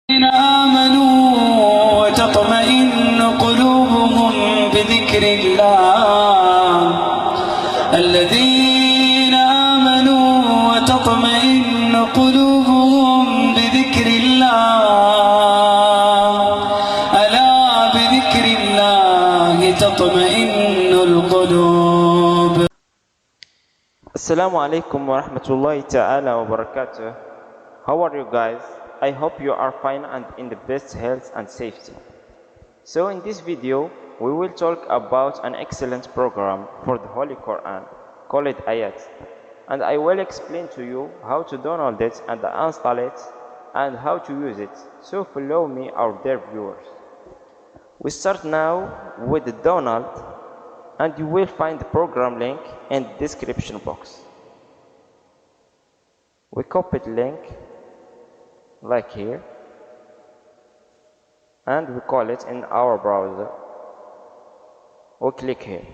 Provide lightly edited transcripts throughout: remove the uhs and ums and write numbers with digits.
آمنوا وتطمئن قلوبهم بذكر الله الذين آمنوا وتطمئن قلوبهم بذكر الله ألا بذكر الله تطمئن القلوب. Assalamu alaikum wa rahmatullahi ta'ala wa barakatuh. How are you guys? I hope you are fine and in the best health and safety. So in this video, we will talk about an excellent program for the Holy Quran called Ayat. And I will explain to you how to download it and install it and how to use it. So follow me, our dear viewers. We start now with the download, and you will find the program link in the description box. We copy the link like here, and we call it in our browser. We click here.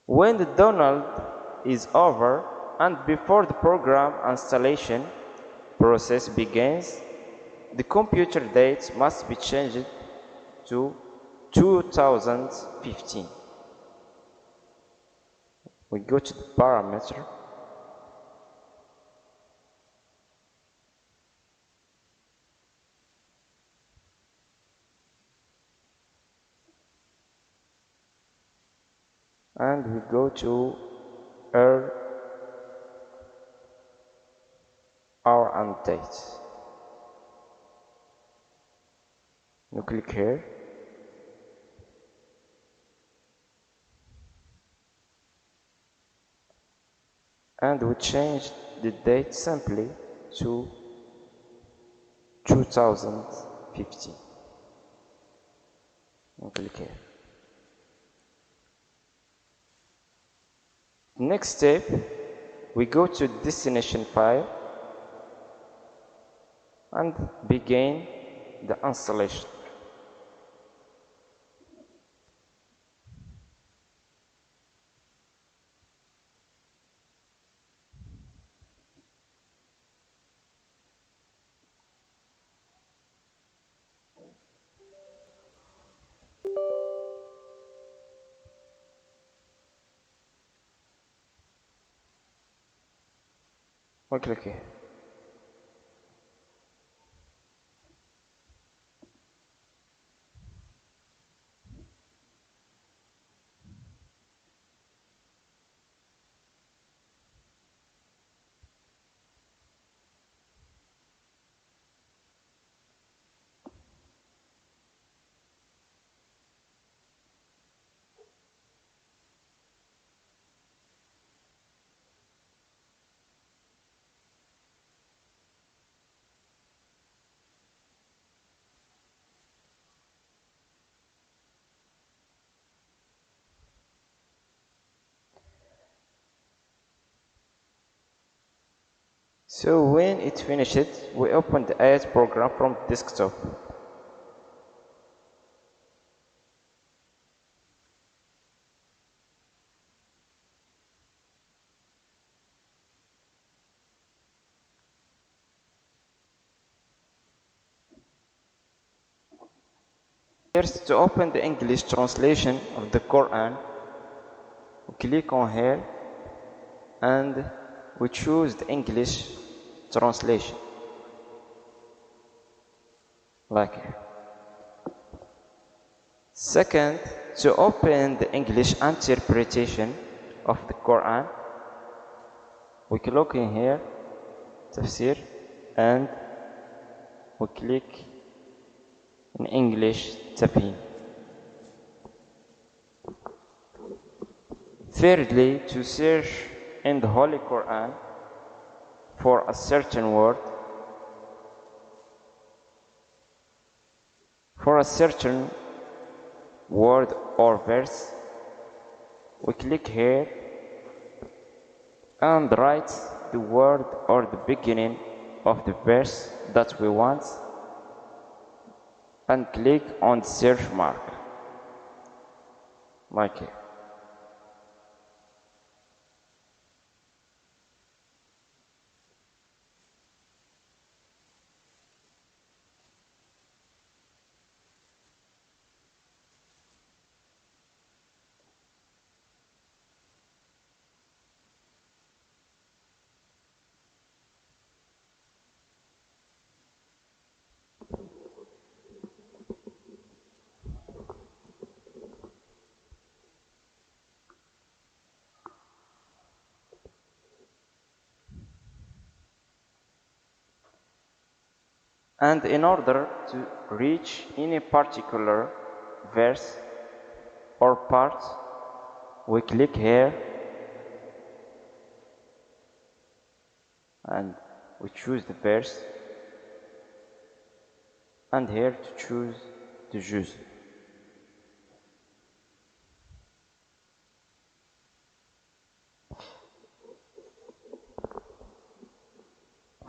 When the download is over and before the program installation process begins, the computer date must be changed to 2015. We go to the parameter and we go to hour and date. You click here. And we change the date simply to 2015. And click here. Next step, we go to destination file and begin the installation. We click here. So when it finishes, we open the Ayat program from desktop. First, to open the English translation of the Quran, we click on here and we choose the English translation, like here. Second, to open the English interpretation of the Quran, we click in here, tafsir, and we click in English, tafhim. Thirdly, to search in the Holy Quran for a certain word, or verse, we click here and write the word or the beginning of the verse that we want and click on the search mark, like here. And in order to reach any particular verse or part, we click here and we choose the verse, and here to choose the juz.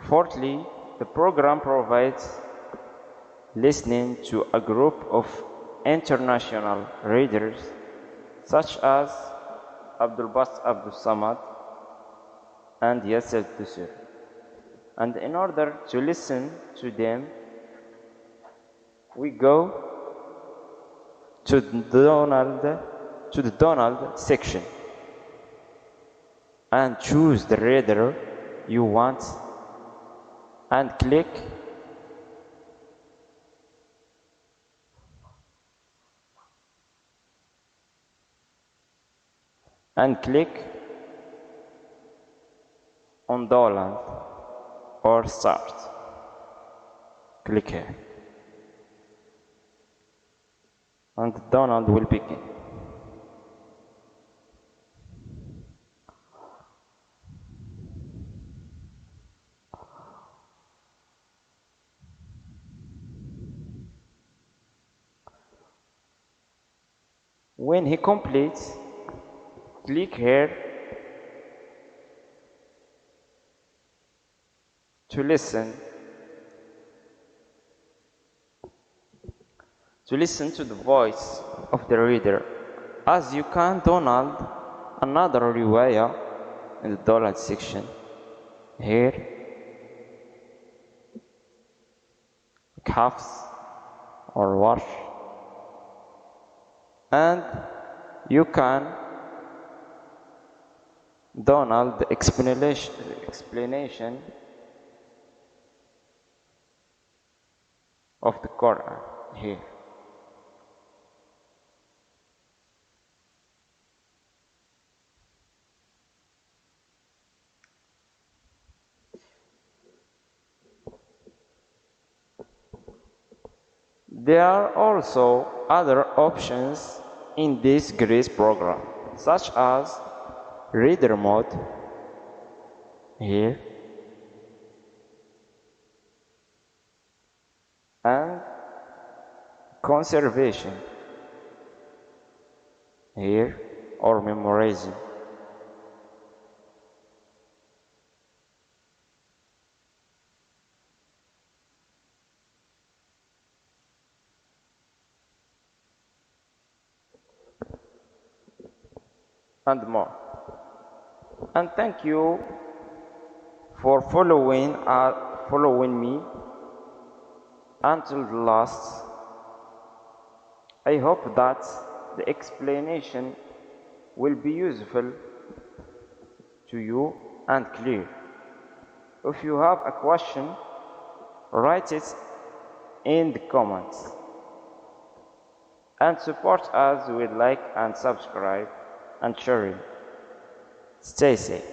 Fourthly, the program provides listening to a group of international readers such as Abdul Bast Abdul Samad and Yasser Tusur. And in order to listen to them, we go to the download section and choose the reader you want and click on download or start. Click here and the download will begin. When he completes, click here to listen to the voice of the reader, as you can download another riwayah in the download section here, like Hafs or Warsh, and you can download the explanation of the Quran here. There are also other options in this GRACE program, such as reader mode here and conservation here, or memorizing. And more. And thank you for following me until the last. I hope that the explanation will be useful to you and clear. If you have a question, write it in the comments and support us with like and subscribe and sharing. Stay safe.